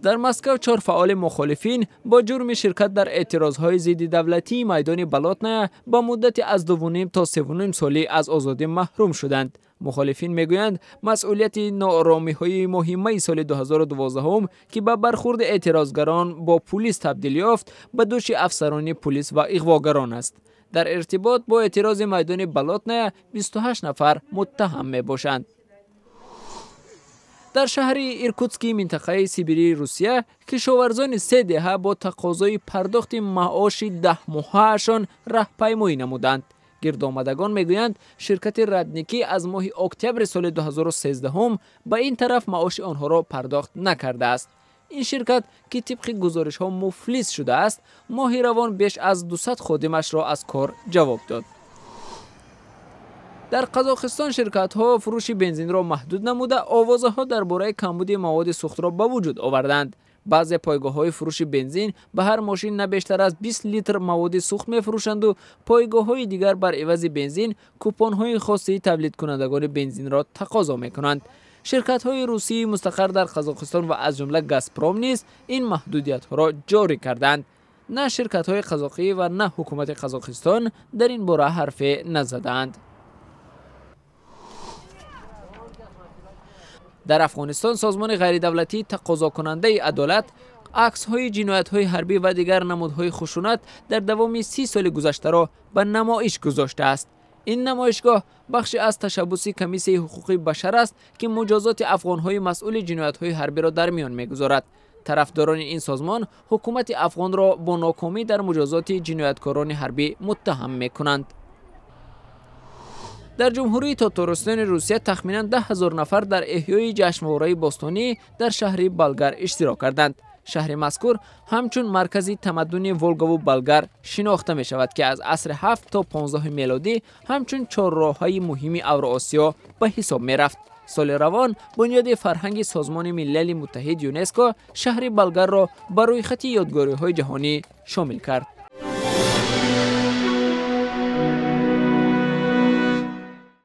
در مسکو 4 فعال مخالفین با جرم شرکت در اعتراضهای ضد دولتی میدان بلاتنایا با مدت از 2.5 تا 3.5 سالی از آزادی محروم شدند. مخالفین میگویند مسئولیت ناآرامی‌های مهمه سال 2012 که به برخورد اعتراضگران با پلیس تبدیل یافت به دوش افسران پلیس و اغواگران است. در ارتباط با اعتراض میدان بلاتنایا 28 نفر متهم میباشند. در شهر ایرکوتسکی منطقه سیبری روسیه کشاورزان 3 دهه با تقاضای پرداخت معاش 10 ماهه‌شان راهپیمایی نمودند. گردآمدگان میگویند شرکت ردنیکی از ماه اکتبر سال 2013 به این طرف معاش آنها را پرداخت نکرده است. این شرکت که طبق گزارش ها مفلس شده است، ماه روان بیش از 200 خادمش را از کار جواب داد. در قزاقستان شرکت ها فروش بنزین را محدود نموده آوازه ها درباره کمبود مواد سوخت را به وجود آوردند. بعضی پایگاه های فروش بنزین به هر ماشین نه بیشتر از 20 لیتر مواد سوخت می فروشند و پایگاه های دیگر بر عوض بنزین کوپن های خاصی تولید کنندگان بنزین را تقاضا می کنند. شرکت های روسی مستقر در قزاقستان و از جمله گازپروم نیز این محدودیت ها را جاری کردند. نه شرکت های قزاقی و نه حکومت قزاقستان در این باره حرف نزدند. در افغانستان سازمان غیر دولتی تقاضا کننده عدالت عکس های جنایت های حربی و دیگر نمودهای خشونت در دوام 30 سال گذشته را به نمایش گذاشته است. این نمایشگاه بخشی از تشبث کمیسیون حقوق بشر است که مجازات افغان های مسئول جنایت های حربی را در میان میگذارد. طرفداران این سازمان حکومت افغان را با ناکامی در مجازات جنایتکاران حربی متهم میکنند. در جمهوری تاتارستان روسیه تخمینا 10,000 نفر در احیای جشنواره باستانی در شهر بلگر اشتراک کردند. شهر مذکور همچون مرکزی تمدن ولگا و بلگر شناخته می شود که از عصر 7 تا 15 میلادی همچون چهارراه‌های مهم اوراسیا به حساب می رفت. سال روان بنیاد فرهنگ سازمان ملل متحد یونسکو شهر بلگر را بر روی خط یادگاری‌های جهانی شامل کرد.